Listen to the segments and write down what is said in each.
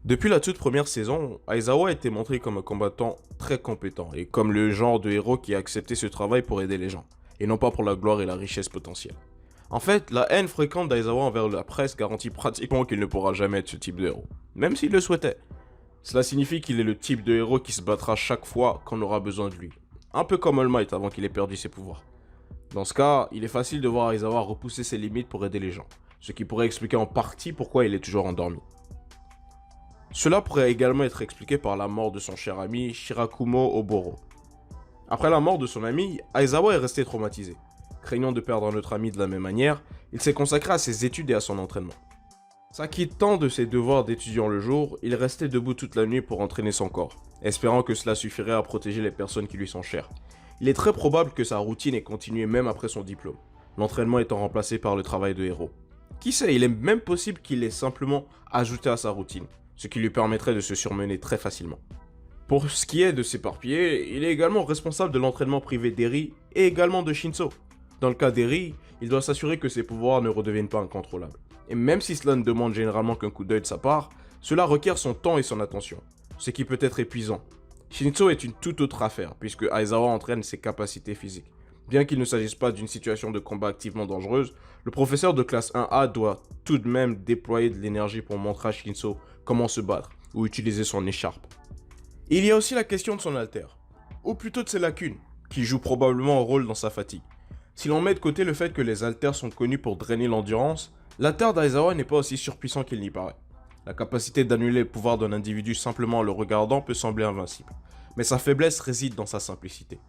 Depuis la toute première saison, Aizawa a été montré comme un combattant très compétent et comme le genre de héros qui a accepté ce travail pour aider les gens, et non pas pour la gloire et la richesse potentielle. En fait, la haine fréquente d'Aizawa envers la presse garantit pratiquement qu'il ne pourra jamais être ce type de héros, même s'il le souhaitait. Cela signifie qu'il est le type de héros qui se battra chaque fois qu'on aura besoin de lui. Un peu comme All Might avant qu'il ait perdu ses pouvoirs. Dans ce cas, il est facile de voir Aizawa repousser ses limites pour aider les gens, ce qui pourrait expliquer en partie pourquoi il est toujours endormi. Cela pourrait également être expliqué par la mort de son cher ami Shirakumo Oboro. Après la mort de son ami, Aizawa est resté traumatisé. Craignant de perdre notre ami de la même manière, il s'est consacré à ses études et à son entraînement. S'acquittant de ses devoirs d'étudiant le jour, il restait debout toute la nuit pour entraîner son corps, espérant que cela suffirait à protéger les personnes qui lui sont chères. Il est très probable que sa routine ait continué même après son diplôme, l'entraînement étant remplacé par le travail de héros. Qui sait, il est même possible qu'il ait simplement ajouté à sa routine, ce qui lui permettrait de se surmener très facilement. Pour ce qui est de s'éparpiller, il est également responsable de l'entraînement privé d'Eri et également de Shinso. Dans le cas d'Eri, il doit s'assurer que ses pouvoirs ne redeviennent pas incontrôlables. Et même si cela ne demande généralement qu'un coup d'œil de sa part, cela requiert son temps et son attention, ce qui peut être épuisant. Shinso est une toute autre affaire, puisque Aizawa entraîne ses capacités physiques. Bien qu'il ne s'agisse pas d'une situation de combat activement dangereuse, le professeur de classe 1A doit tout de même déployer de l'énergie pour montrer à Shinso comment se battre, ou utiliser son écharpe. Il y a aussi la question de son alter, ou plutôt de ses lacunes, qui jouent probablement un rôle dans sa fatigue. Si l'on met de côté le fait que les haltères sont connus pour drainer l'endurance, l'alter d'Aizawa n'est pas aussi surpuissant qu'il n'y paraît. La capacité d'annuler le pouvoir d'un individu simplement en le regardant peut sembler invincible, mais sa faiblesse réside dans sa simplicité.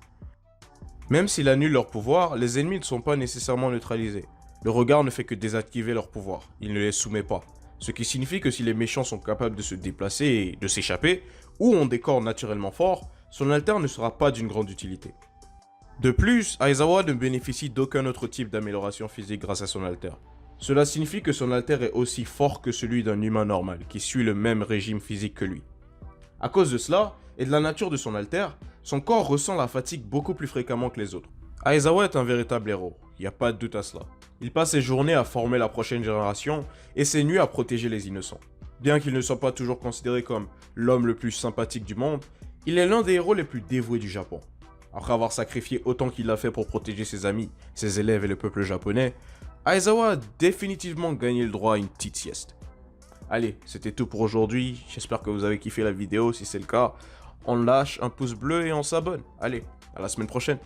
Même s'il annule leur pouvoir, les ennemis ne sont pas nécessairement neutralisés. Le regard ne fait que désactiver leur pouvoir, il ne les soumet pas. Ce qui signifie que si les méchants sont capables de se déplacer et de s'échapper, ou ont des corps naturellement forts, son alter ne sera pas d'une grande utilité. De plus, Aizawa ne bénéficie d'aucun autre type d'amélioration physique grâce à son alter. Cela signifie que son alter est aussi fort que celui d'un humain normal, qui suit le même régime physique que lui. À cause de cela, et de la nature de son alter, son corps ressent la fatigue beaucoup plus fréquemment que les autres. Aizawa est un véritable héros, il n'y a pas de doute à cela. Il passe ses journées à former la prochaine génération et ses nuits à protéger les innocents. Bien qu'il ne soit pas toujours considéré comme l'homme le plus sympathique du monde, il est l'un des héros les plus dévoués du Japon. Après avoir sacrifié autant qu'il l'a fait pour protéger ses amis, ses élèves et le peuple japonais, Aizawa a définitivement gagné le droit à une petite sieste. Allez, c'était tout pour aujourd'hui, j'espère que vous avez kiffé la vidéo, si c'est le cas, on lâche un pouce bleu et on s'abonne. Allez, à la semaine prochaine.